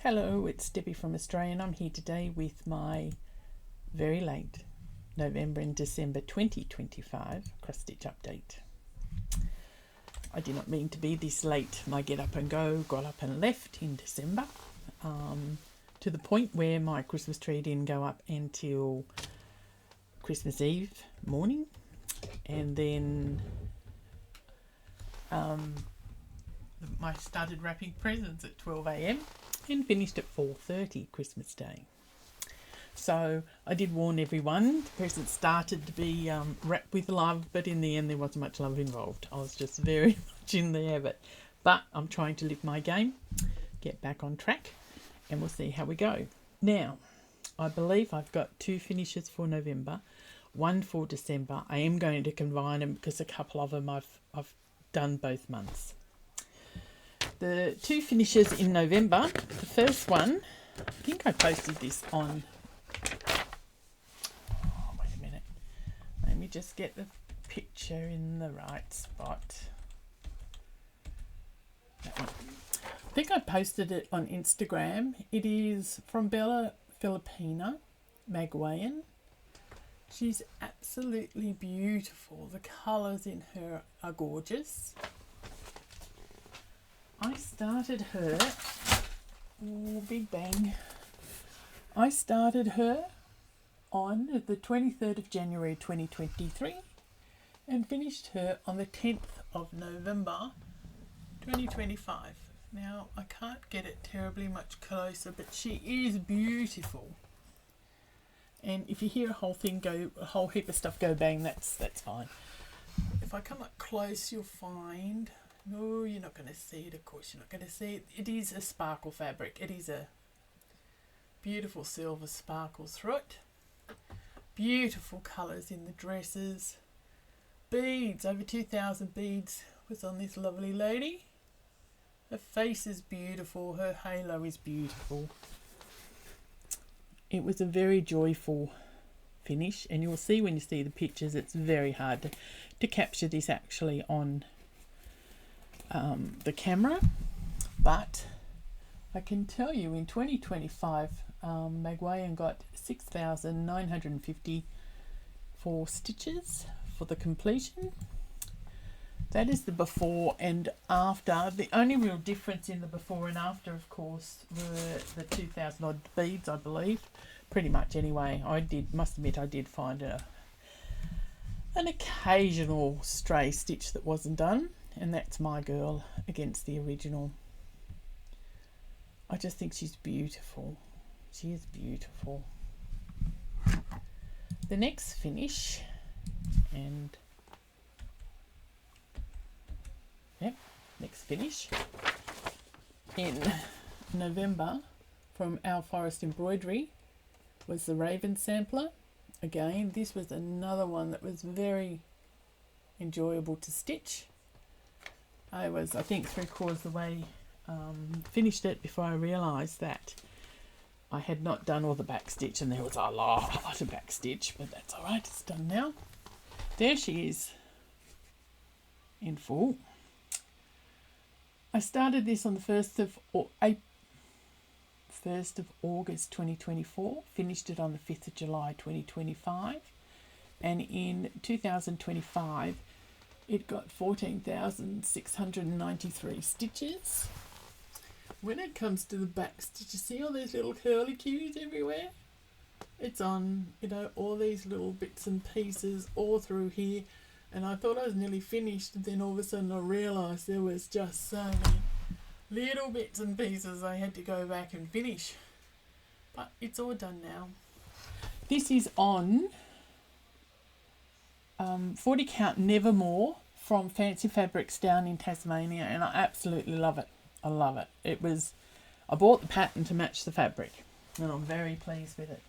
Hello, it's Debbie from Australia and I'm here today with my very late November and December 2025 cross-stitch update. I did not mean to be this late. My get up and go got up and left in December to the point where my Christmas tree didn't go up until Christmas Eve morning, and then I started wrapping presents at 12 a.m. and finished at 4:30 Christmas Day. So I did warn everyone, the presents started to be wrapped with love, but in the end there wasn't much love involved. I was just very much in there, but I'm trying to lift my game, get back on track, and we'll see how we go. Now, I believe I've got 2 finishes for November, 1 for December. I am going to combine them because a couple of them I've done both months. The 2 finishes in November, the first one, I think I posted this on, wait a minute, let me just get the picture in the right spot. That one. I think I posted it on Instagram. It is from Filapina, Magwayen. She's absolutely beautiful. The colours in her are gorgeous. I started her, big bang, I started her on the 23rd of January 2023 and finished her on the 10th of November 2025. Now, I can't get it terribly much closer, but she is beautiful. And if you hear a whole heap of stuff go bang, that's fine. If I come up close, you'll find... No, you're not going to see it, of course you're not going to see it. It is a sparkle fabric. It is a beautiful silver sparkle through it. Beautiful colours in the dresses. Beads, over 2,000 beads was on this lovely lady. Her face is beautiful. Her halo is beautiful. It was a very joyful finish, and you'll see when you see the pictures, it's very hard to capture this actually on the camera, but I can tell you in 2025 Magwayen got 6,954 stitches for the completion. That is the before and after. The only real difference in the before and after, of course, were the 2,000 odd beads, I believe, pretty much anyway. Must admit I did find an occasional stray stitch that wasn't done. And that's my girl against the original. I just think she's beautiful. She is beautiful. The next finish, next finish in November from Our Forest Embroidery was the Raven Sampler. Again, this was another one that was very enjoyable to stitch. I think 3/4 of the way finished it before I realised that I had not done all the back stitch, and there was a lot of back stitch, but that's alright, it's done now. There she is in full. I started this on the 1st of August 2024, finished it on the 5th of July 2025, and in 2025 it got 14,693 stitches. When it comes to the back stitch, you see all these little curly cues everywhere? It's on, all these little bits and pieces all through here. And I thought I was nearly finished, and then all of a sudden I realised there was just so many little bits and pieces I had to go back and finish. But it's all done now. This is on 40 count Nevermore from Fancy Fabrics down in Tasmania, and I absolutely love it. I love it. I bought the pattern to match the fabric, and I'm very pleased with it.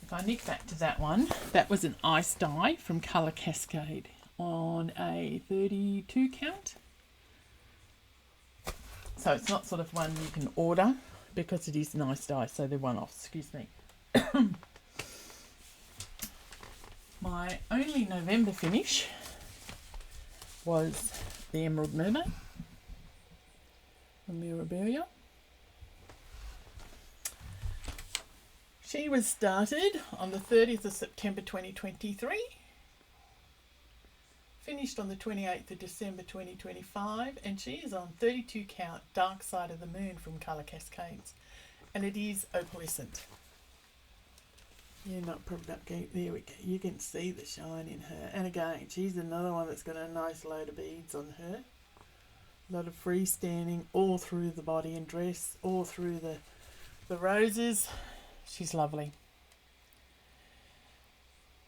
If I nick back to that one, that was an ice dye from Colour Cascade on a 32 count. So it's not sort of one you can order because it is an ice dye, so they're one-off, excuse me. My only November finish was the Emerald Mermaid from Mirabilia. She was started on the 30th of September 2023, finished on the 28th of December 2025, and she is on 32 count Dark Side of the Moon from Colour Cascades, and it is opalescent. You're not probably not going, there we go, you can see the shine in her, and again she's another one that's got a nice load of beads on her, a lot of freestanding all through the body and dress, all through the roses. She's lovely.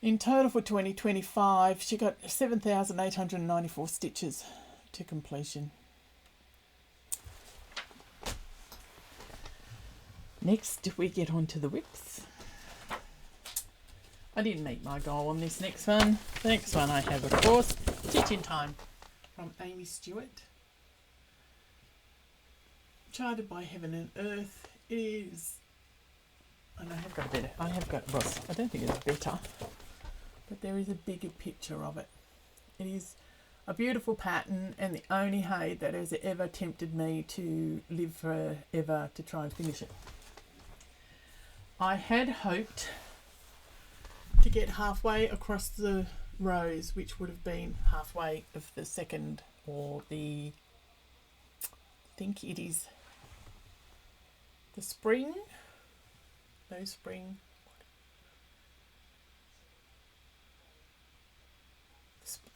In total for 2025, she got 7,894 stitches to completion. Next, we get on to the whips. I didn't meet my goal on this next one. The next one I have, of course, Stitch in Time from Aimee Stewart. Charted by Heaven and Earth. It is, and I have got, well, I don't think it's better, but there is a bigger picture of it. It is a beautiful pattern, and the only HAED that has ever tempted me to live forever to try and finish it. I had hoped to get halfway across the rows, which would have been halfway of the second, or I think it is the spring. No, spring.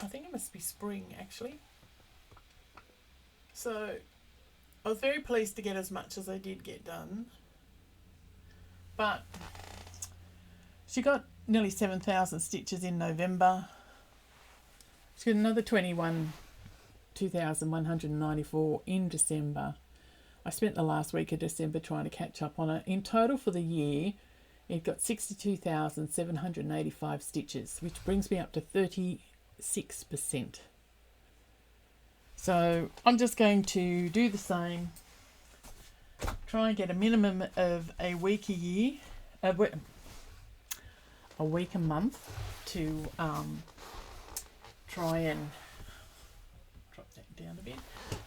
I think it must be spring, actually. So I was very pleased to get as much as I did get done. But she got nearly 7,000 stitches in November. She got another 2,194 in December. I spent the last week of December trying to catch up on it. In total for the year, it got 62,785 stitches, which brings me up to 36%. So I'm just going to do the same. Try and get a minimum of a week a year, a week a month, to try and drop that down a bit,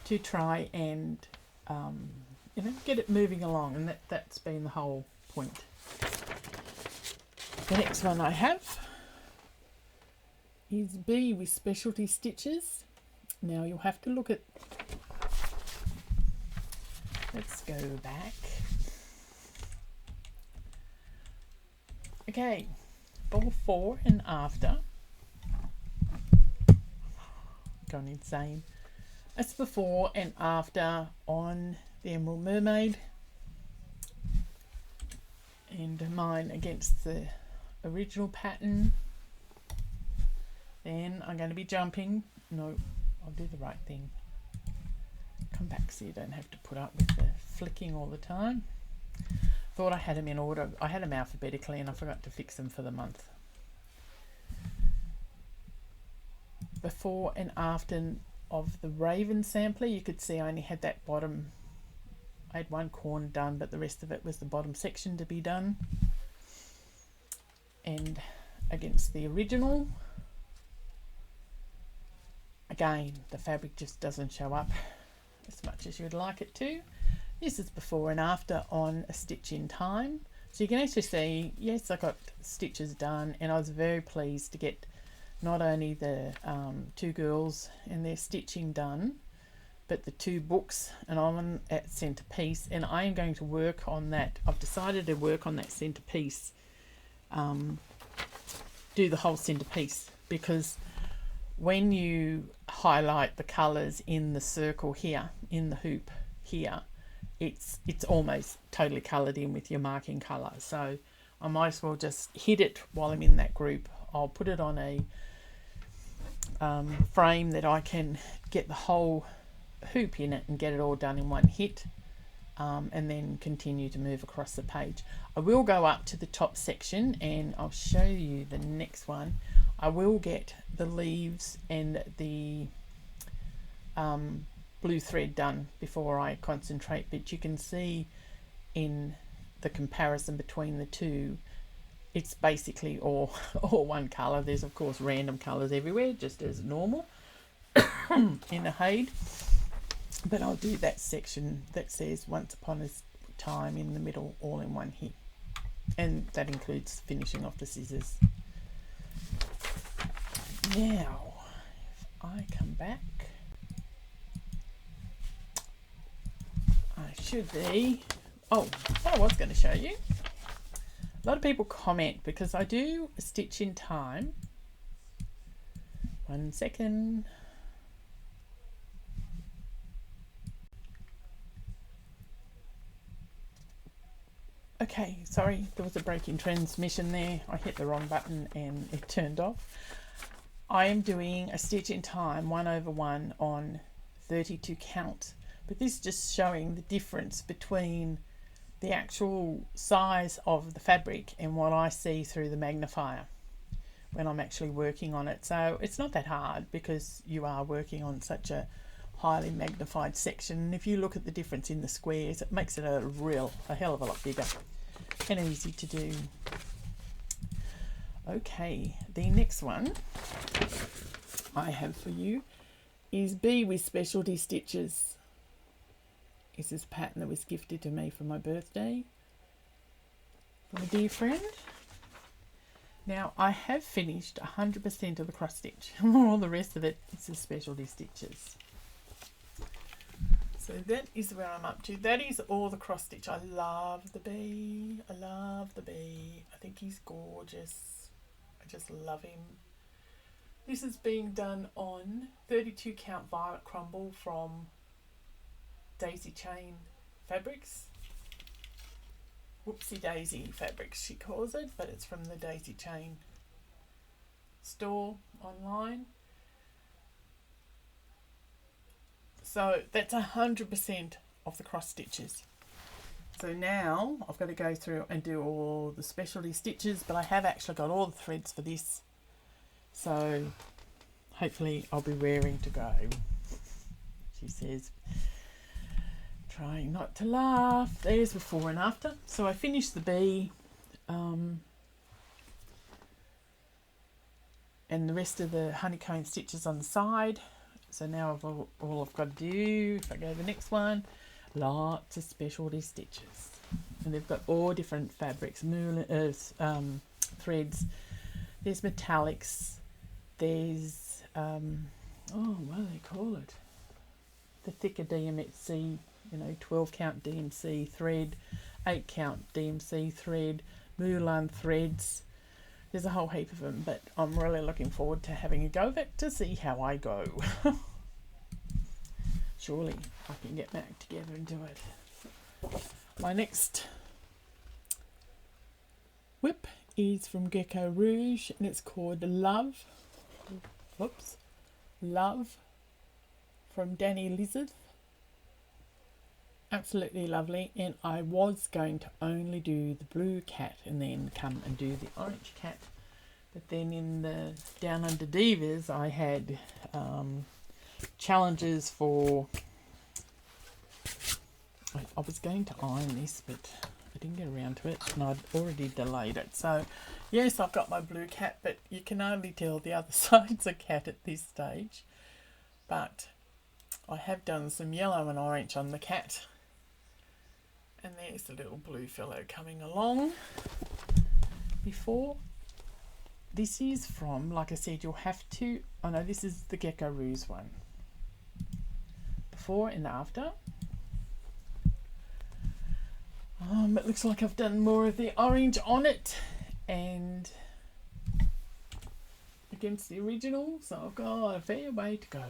to try and get it moving along, and that's been the whole point. The next one I have is B with specialty stitches. Now you'll have to look at, let's go back. Okay, before and after. Gone insane. That's before and after on the Emerald Mermaid, and mine against the original pattern. Then I'm going to be jumping. No, I'll do the right thing. Come back so you don't have to put up with the flicking all the time. Thought I had them in order. I had them alphabetically and I forgot to fix them for the month. Before and after of the Raven sampler, you could see I only had that bottom. I had one corner done, but the rest of it was the bottom section to be done. And against the original, again, the fabric just doesn't show up as much as you'd like it to. This is before and after on a Stitch in Time. So you can actually see, yes, I got stitches done, and I was very pleased to get not only the two girls and their stitching done, but the two books, and I'm at centerpiece, and I am going to work on that. I've decided to work on that centerpiece, do the whole centerpiece, because when you highlight the colours in the circle here, in the hoop here, it's almost totally coloured in with your marking colour. So I might as well just hit it while I'm in that group. I'll put it on a frame that I can get the whole hoop in it and get it all done in one hit, and then continue to move across the page. I will go up to the top section and I'll show you the next one. I will get the leaves and the blue thread done before I concentrate, but you can see in the comparison between the two, it's basically all one colour. There's of course random colours everywhere, just as normal in a HAED, but I'll do that section that says once upon a time in the middle, all in one hit. and that includes finishing off the scissors. Now, if I come back, I should be, oh, what I was going to show you. A lot of people comment because I do a stitch in time. 1 second. Okay, sorry, there was a break in transmission there. I hit the wrong button and it turned off. I am doing a stitch in time 1/1 on 32 count, but this is just showing the difference between the actual size of the fabric and what I see through the magnifier when I'm actually working on it. So it's not that hard because you are working on such a highly magnified section, and if you look at the difference in the squares, it makes it a hell of a lot bigger and easy to do. Okay, the next one I have for you is Be with Specialty Stitches. This is a pattern that was gifted to me for my birthday from a dear friend. Now I have finished 100% of the cross stitch. All the rest of it is the specialty stitches. So that is where I'm up to. That is all the cross stitch. I love the bee. I love the bee. I think he's gorgeous. I just love him. This is being done on 32 count Violet Crumble from Daisy Chain Fabrics. Whoopsie Daisy Fabrics she calls it, but it's from the Daisy Chain store online. So that's 100% of the cross stitches. So now I've got to go through and do all the specialty stitches, but I have actually got all the threads for this. So hopefully I'll be raring to go. She says, trying not to laugh. There's before and after. So I finished the bee and the rest of the honeycomb stitches on the side. So now all I've got to do, if I go to the next one, lots of specialty stitches. And they've got all different fabrics, threads. There's metallics. There's, what do they call it? The thicker DMC, 12 count DMC thread, 8 count DMC thread, Mulan threads. There's a whole heap of them, but I'm really looking forward to having a go of it to see how I go. Surely I can get back together and do it. My next whip is from Gecko Rouge and it's called Love. Whoops. Love from Danny Lizard. Absolutely lovely, and I was going to only do the blue cat and then come and do the orange cat, but then in the Down Under Divas I had challenges for, I was going to iron this but I didn't get around to it and I'd already delayed it. So yes, I've got my blue cat, but you can only tell the other side's a cat at this stage, but I have done some yellow and orange on the cat. And there's the little blue fellow coming along. Before, this is from, like I said, you'll have to, oh no, this is the Gecko Rouge one. Before and after. It looks like I've done more of the orange on it and against the original, so I've got a fair way to go.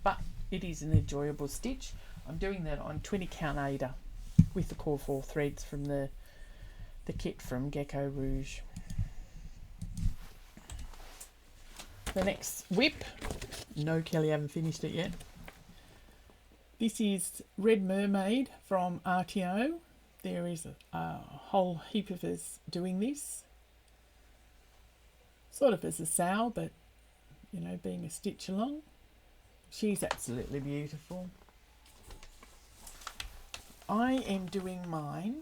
But it is an enjoyable stitch. I'm doing that on 20 count Aida with the core 4 threads from the kit from Gecko Rouge. The next whip, no Kelly, haven't finished it yet. This is Red Mermaid from RTO. There is a whole heap of us doing this. Sort of as a sow, but being a stitch along. She's absolutely beautiful. I am doing mine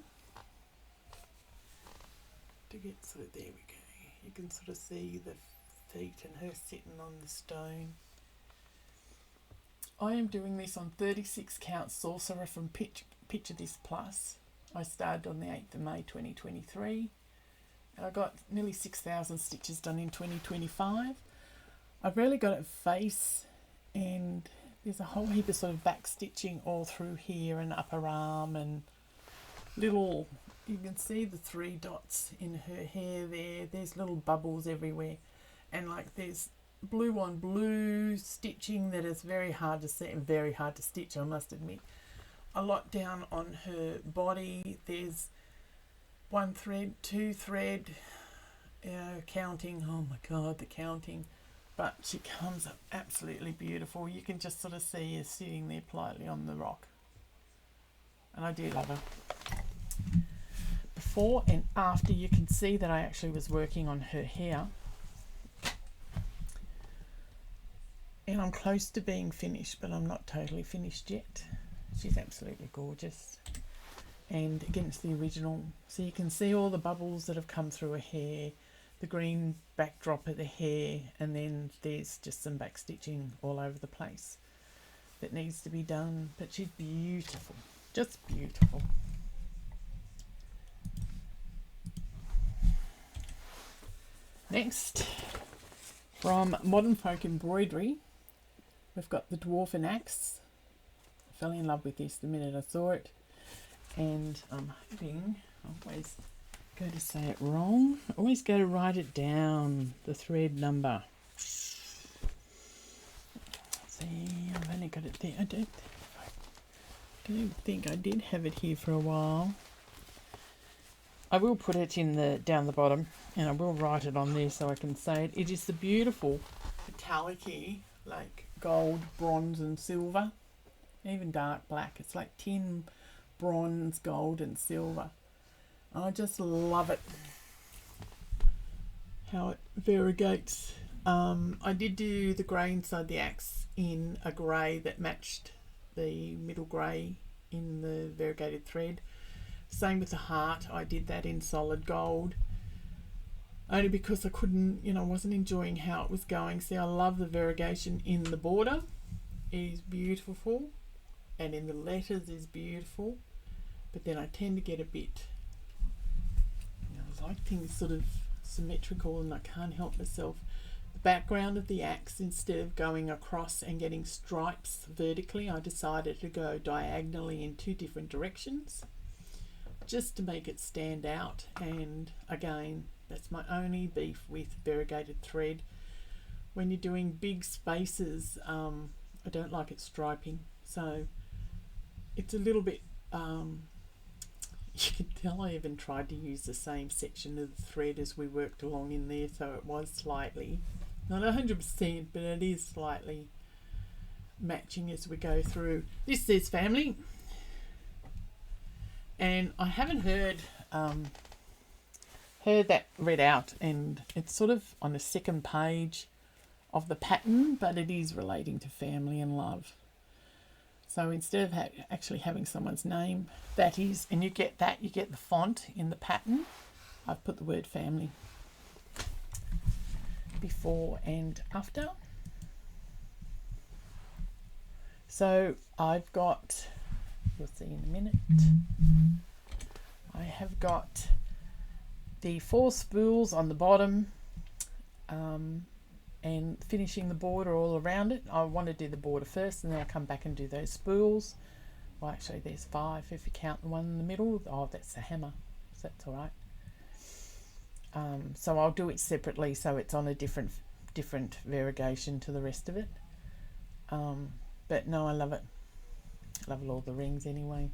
to get sort of, there we go. You can sort of see the feet and her sitting on the stone. I am doing this on 36 count Sorcerer from Picture This Plus. I started on the 8th of May 2023 I got nearly 6,000 stitches done in 2025. I've really got a face, and there's a whole heap of sort of back stitching all through here and upper arm, and little, you can see the 3 dots in her hair there. There's little bubbles everywhere, and like there's blue on blue stitching that is very hard to see and very hard to stitch, I must admit. A lot down on her body. There's 1 thread, 2 thread, counting. Oh my god, the counting. But she comes up absolutely beautiful. You can just sort of see her sitting there politely on the rock. And I do love her. Before and after, you can see that I actually was working on her hair. And I'm close to being finished, but I'm not totally finished yet. She's absolutely gorgeous. And against the original, so you can see all the bubbles that have come through her hair, the green backdrop of the hair, and then there's just some back stitching all over the place that needs to be done. But she's beautiful, just beautiful. Next, from Modern Folk Embroidery, we've got the Dwarven axe. I fell in love with this the minute I saw it, and I'm hoping, I always go to say it wrong, I always go to write it down, the thread number. See, I've only got it there. I don't think I did have it here for a while. I will put it in the down the bottom, and I will write it on there so I can say it. It is the beautiful metallic-y, like gold, bronze and silver, even dark black. It's like tin, bronze, gold and silver. I just love it, how it variegates. I did do the grey inside the axe in a grey that matched the middle grey in the variegated thread. Same with the heart, I did that in solid gold, only because I couldn't, wasn't enjoying how it was going. See, I love the variegation in the border, it is beautiful, and in the letters is beautiful, but then I tend to get a bit, I like things sort of symmetrical, and I can't help myself. The background of the axe, instead of going across and getting stripes vertically, I decided to go diagonally in 2 different directions, just to make it stand out. And again, that's my only beef with variegated thread. When you're doing big spaces, I don't like it striping, so it's a little bit, you can tell I even tried to use the same section of the thread as we worked along in there, so it was slightly, not 100%, but it is slightly matching as we go through. This says family, and I haven't heard that read out, and it's sort of on the second page of the pattern, but it is relating to family and love. So instead of actually having someone's name, that is, and you get the font in the pattern, I've put the word family before and after. So I've got, you'll see in a minute, I have got the 4 spools on the bottom, and finishing the border all around it. I want to do the border first, and then I'll come back and do those spools. Well, actually there's 5 if you count the one in the middle. Oh, that's the hammer, so that's all right. So I'll do it separately, so it's on a different variegation to the rest of it. But no, I love it. I love all the rings anyway.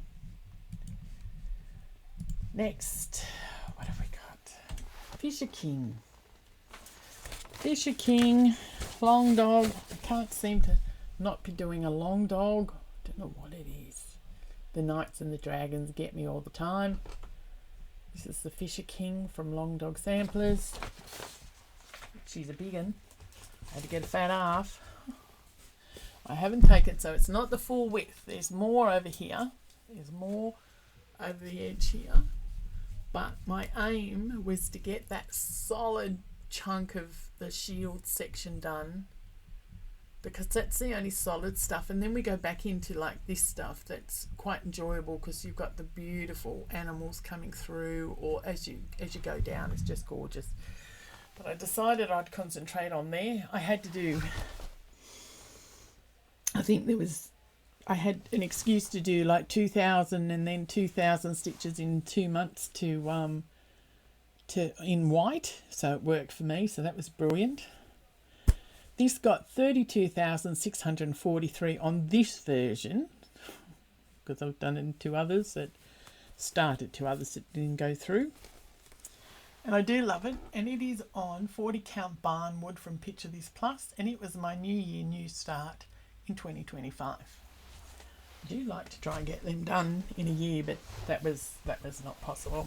Next, what have we got? Fisher King. Fisher King, long dog. I can't seem to not be doing a long dog. I don't know what it is. The Knights and the Dragons get me all the time. This is the Fisher King from Long Dog Samplers. She's a big one. I had to get a fat half. I haven't taken, so it's not the full width. There's more over here. There's more over the edge here. But my aim was to get that solid chunk of the shield section done because that's the only solid stuff, and then we go back into like this stuff that's quite enjoyable because you've got the beautiful animals coming through, or as you go down, it's just gorgeous. But I decided I'd concentrate on there. I had to do, I think I had an excuse to do like 2,000 and then 2,000 stitches in 2 months to in white, so it worked for me, so that was brilliant. This got 32,643 on this version, because I've done it in 2 others that started, 2 others that didn't go through. And I do love it, and it is on 40 count Barnwood from Picture This Plus, and it was my New Year, New Start in 2025. I do like to try and get them done in a year, but that was not possible.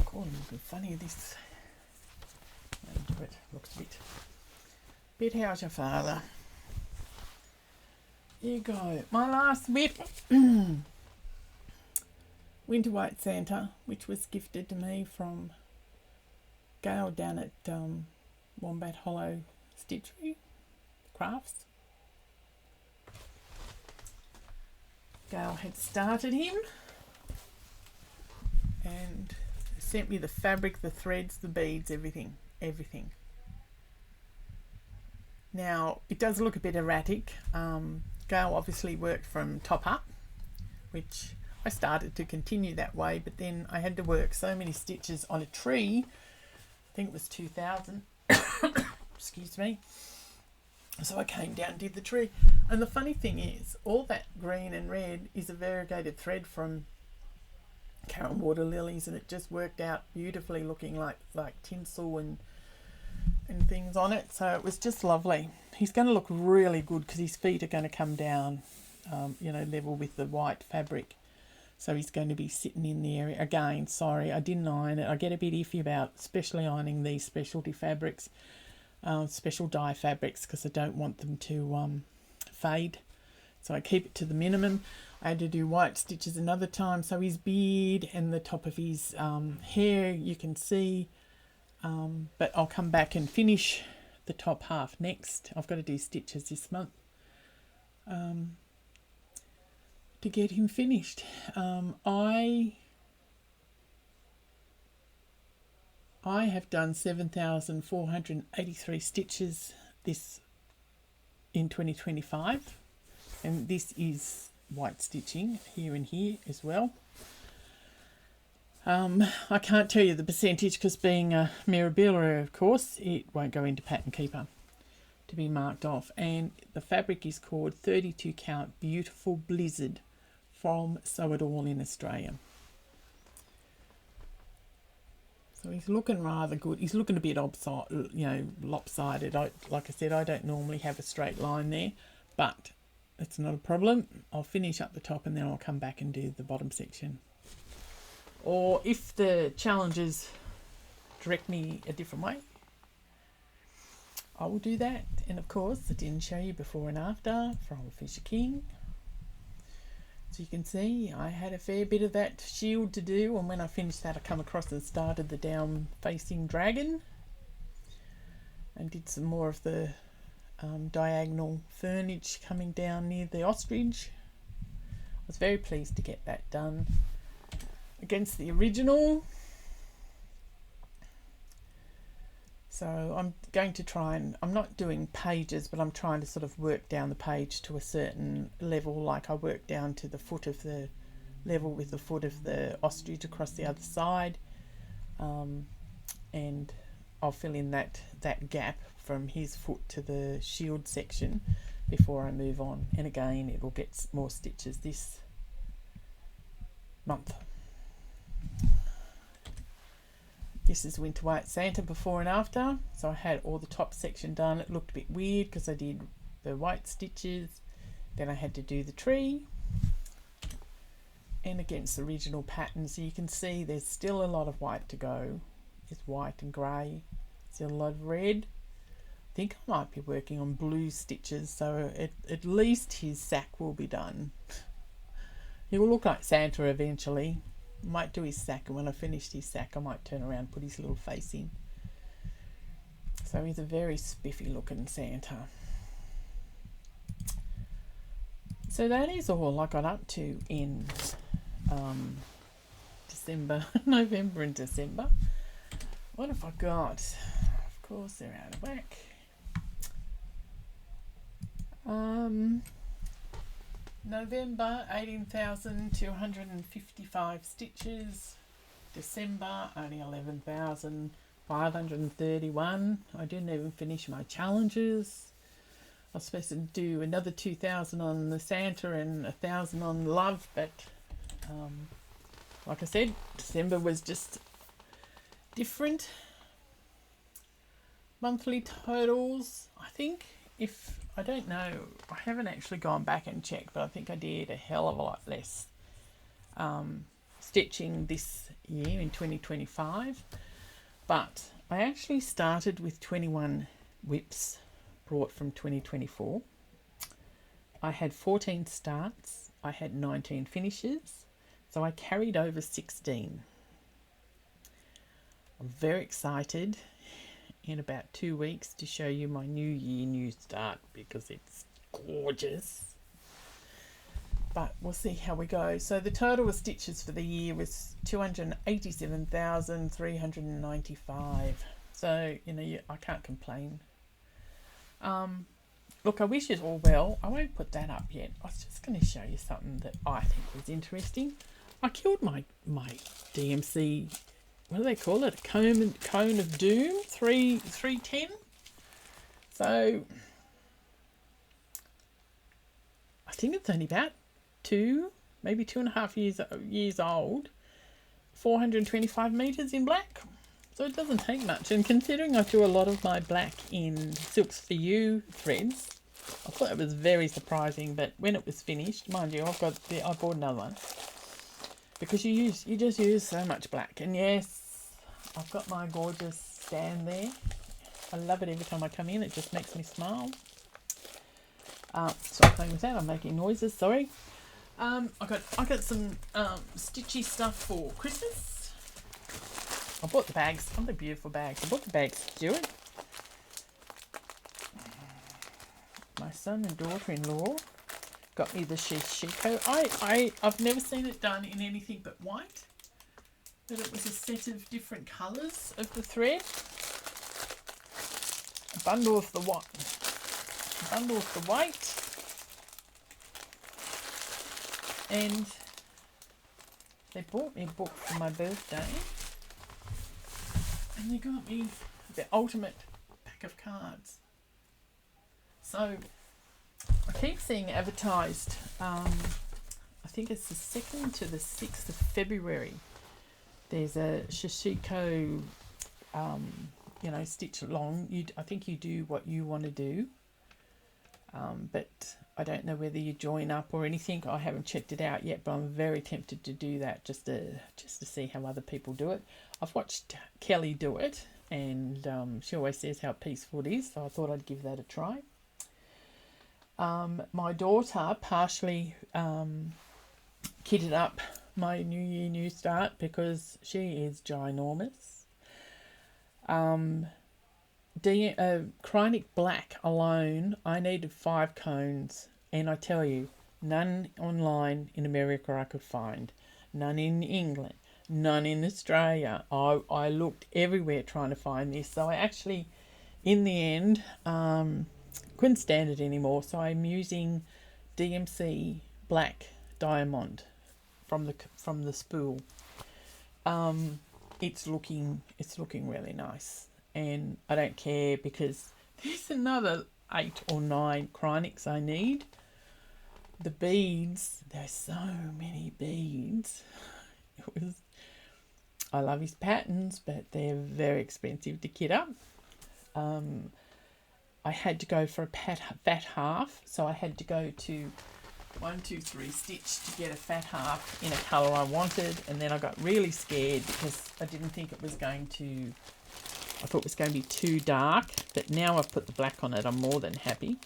God, looking funny, this. It looks a bit how's your father? Here you go. My last whip. Winter White Santa, which was gifted to me from Gail down at Wombat Hollow Stitchery Crafts. Gail had started him and sent me the fabric, the threads, the beads, everything. Now, it does look a bit erratic. Gail obviously worked from top up, which I started to continue that way, but then I had to work so many stitches on a tree. I think it was 2,000. Excuse me. So I came down and did the tree. And the funny thing is, all that green and red is a variegated thread from Karen Water Lilies, and it just worked out beautifully, looking like tinsel and things on it. So it was just lovely. He's going to look really good because his feet are going to come down, level with the white fabric. So he's going to be sitting in the area. Again, sorry, I didn't iron it. I get a bit iffy about especially ironing these specialty fabrics, special dye fabrics, because I don't want them to fade. So I keep it to the minimum. I had to do white stitches another time, so his beard and the top of his hair you can see, but I'll come back and finish the top half next. I've got to do stitches this month to get him finished. I have done 7,483 stitches in 2025, and this is white stitching here and here as well. I can't tell you the percentage because being a Mirabilia, of course, it won't go into Pattern Keeper to be marked off. And the fabric is called 32 count Beautiful Blizzard from Sew It All in Australia. So he's looking rather good. He's looking a bit lopsided. Like I said, I don't normally have a straight line there, but it's not a problem. I'll finish up the top and then I'll come back and do the bottom section. Or if the challenges direct me a different way, I will do that. And of course, I didn't show you before and after from Fisher King. So you can see I had a fair bit of that shield to do, and when I finished that I come across and started the down facing dragon and did some more of the diagonal furniture coming down near the ostrich. I was very pleased to get that done against the original. So I'm going to try and, I'm not doing pages, but I'm trying to sort of work down the page to a certain level, like I work down to the foot of the level with the foot of the ostrich across the other side, and I'll fill in that gap from his foot to the shield section before I move on. And again, it will get more stitches this month. This is Winter White Santa before and after. So I had all the top section done. It looked a bit weird because I did the white stitches, then I had to do the tree, and against the original pattern. So you can see there's still a lot of white to go. It's white and grey, still a lot of red. I think I might be working on blue stitches, so at least his sack will be done. He will look like Santa eventually. Might do his sack, and when I finished his sack I might turn around and put his little face in. So he's a very spiffy looking Santa. So that is all I got up to in December, November and December. What have I got? Of course they're out of whack. November 18,255 stitches. December only 11,531. I didn't even finish my challenges. I was supposed to do another 2,000 on the Santa and 1,000 on Love, but like I said, December was just different. Monthly totals, I think, I don't know, I haven't actually gone back and checked, but I think I did a hell of a lot less stitching this year in 2025. But I actually started with 21 whips brought from 2024. I had 14 starts, I had 19 finishes, so I carried over 16. I'm very excited in about 2 weeks to show you my new year new start because it's gorgeous. But we'll see how we go. So the total of stitches for the year was 287,395. So, you know, I can't complain. Look, I wish it all well. I won't put that up yet. I was just going to show you something that I think was interesting. I killed my DMC, what do they call it? A cone of doom, 310. So I think it's only about maybe 2.5 years old. 425 meters in black. So it doesn't take much. And considering I do a lot of my black in Silks for You threads, I thought it was very surprising. But when it was finished, mind you, I bought another one because you just use so much black. And yes, I've got my gorgeous stand there. I love it every time I come in. It just makes me smile. Stop playing with that. I'm making noises. Sorry. I got some stitchy stuff for Christmas. I bought the bags. Oh, they're beautiful bags. I bought the bags, Stewart. My son and daughter-in-law got me the Gecko. I've never seen it done in anything but white. But it was a set of different colours of the thread. A bundle of the white. And they bought me a book for my birthday. And they got me the ultimate pack of cards. So I keep seeing advertised, I think it's the 2nd to the 6th of February. There's a Gecko, stitch along. I think you do what you want to do. But I don't know whether you join up or anything. I haven't checked it out yet, but I'm very tempted to do that just to see how other people do it. I've watched Kelly do it, and she always says how peaceful it is, so I thought I'd give that a try. My daughter partially kitted up my New Year New Start because she is ginormous. Chronic black alone, I needed 5 cones, and I tell you, none online in America I could find, none in England, none in Australia. I looked everywhere trying to find this, so I actually, in the end, couldn't stand it anymore. So I'm using DMC Black Diamond from the spool. It's looking really nice. And I don't care because there's another 8 or 9 chronics I need. The beads, there's so many beads. I love his patterns, but they're very expensive to kit up. I had to go for a fat half, so I had to go to 1, 2, 3 stitch to get a fat half in a colour I wanted, and then I got really scared because I didn't think it was going to. I thought it was going to be too dark, but now I've put the black on it, I'm more than happy.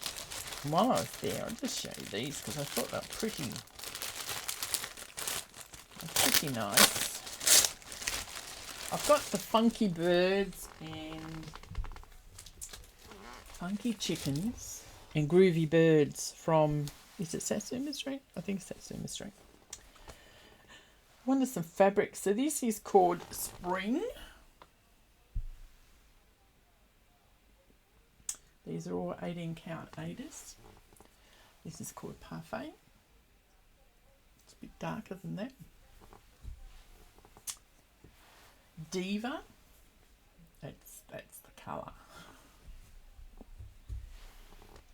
And while I was there, I'll just show you these because I thought they were pretty nice. I've got the funky birds and funky chickens and groovy birds from Is it Satsuma string? I think it's Satsuma string. One of some fabrics. So this is called Spring. These are all 18 count Aidas. This is called Parfait. It's a bit darker than that. Diva. That's the colour.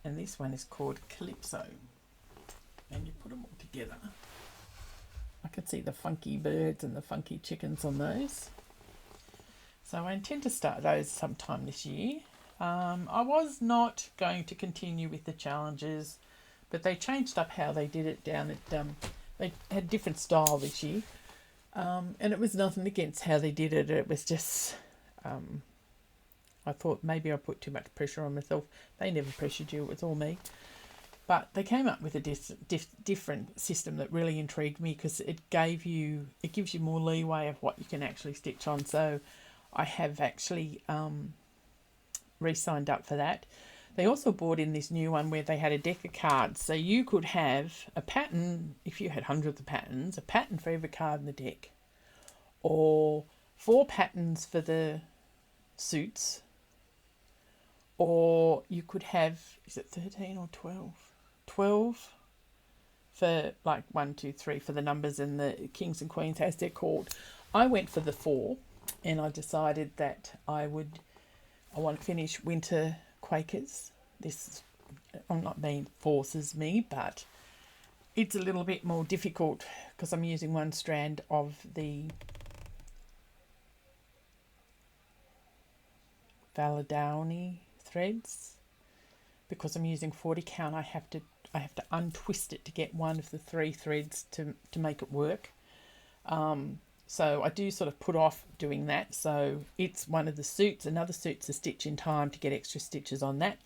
And this one is called Calypso. And you put them all together. I can see the funky birds and the funky chickens on those. So I intend to start those sometime this year. I was not going to continue with the challenges, but they changed up how they did it down at, they had different style this year. And it was nothing against how they did it. It was just, I thought maybe I put too much pressure on myself. They never pressured you, it was all me. But they came up with a different system that really intrigued me because it gives you more leeway of what you can actually stitch on. So I have actually re-signed up for that. They also brought in this new one where they had a deck of cards. So you could have a pattern, if you had hundreds of patterns, a pattern for every card in the deck. Or 4 patterns for the suits. Or you could have, is it 13 or 12? 12 for like 1, 2, 3 for the numbers and the kings and queens as they're called. I went for the 4 and I decided that I want to finish Winter Quakers. This, I'm not being forces me, but it's a little bit more difficult because I'm using one strand of the Valadowny threads. Because I'm using 40 count, I have to untwist it to get one of the 3 threads to make it work. So I do sort of put off doing that. So it's one of the suits. Another suit's a stitch in time to get extra stitches on that.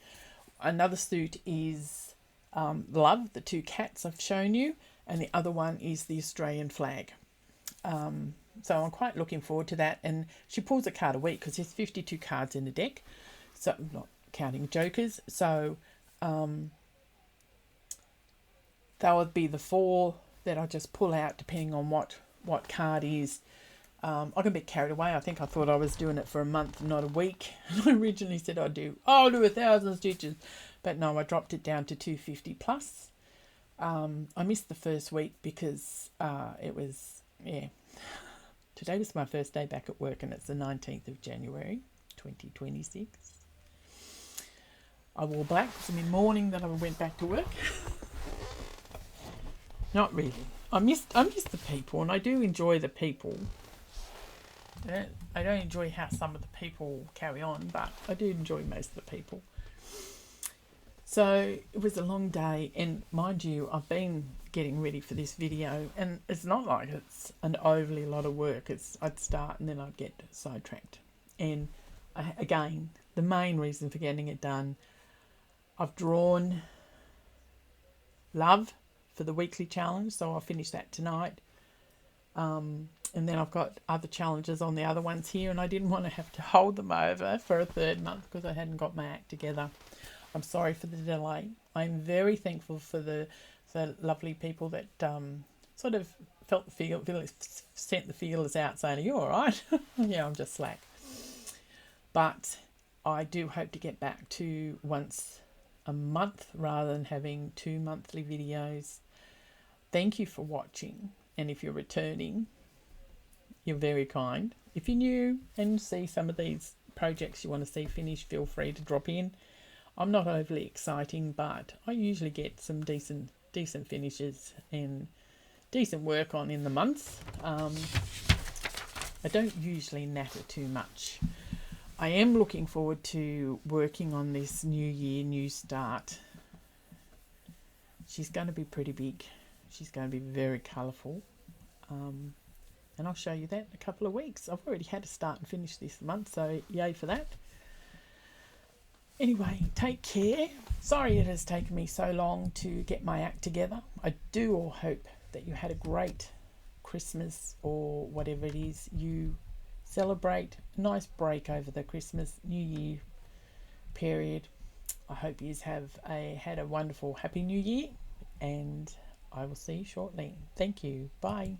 Another suit is Love, the 2 cats I've shown you, and the other one is the Australian flag. So I'm quite looking forward to that. And she pulls a card a week because there's 52 cards in the deck. So not counting jokers. So that would be the 4 that I just pull out depending on what card is. I can be carried away. I thought I was doing it for a month, not a week. I originally said I'll do 1,000 stitches, but no, I dropped it down to 250 plus. I missed the first week because it was, today was my first day back at work and it's the 19th of January 2026. I wore black because I'm in mourning that I went back to work. Not really. I miss the people, and I do enjoy the people. I don't enjoy how some of the people carry on, but I do enjoy most of the people. So it was a long day, and mind you, I've been getting ready for this video, and it's not like it's an overly lot of work. I'd start and then I'd get sidetracked. And again, the main reason for getting it done, I've drawn Love for the weekly challenge, so I'll finish that tonight. And then I've got other challenges on the other ones here, and I didn't want to have to hold them over for a 3rd month because I hadn't got my act together. I'm sorry for the delay. I'm very thankful for the lovely people that sort of sent the feelers out saying, "Are you all right?" Yeah, I'm just slack. But I do hope to get back to once a month rather than having 2 monthly videos. Thank you for watching, and if you're returning, you're very kind. If you're new and see some of these projects you want to see finished, feel free to drop in. I'm not overly exciting, but I usually get some decent finishes and decent work on in the months. I don't usually natter too much. I am looking forward to working on this new year, new start. She's going to be pretty big. She's going to be very colourful. And I'll show you that in a couple of weeks. I've already had to start and finish this month, so yay for that. Anyway, take care. Sorry it has taken me so long to get my act together. I do all hope that you had a great Christmas or whatever it is you celebrate. A nice break over the Christmas, New Year period. I hope you have had a wonderful, happy New Year. and I will see you shortly. Thank you. Bye.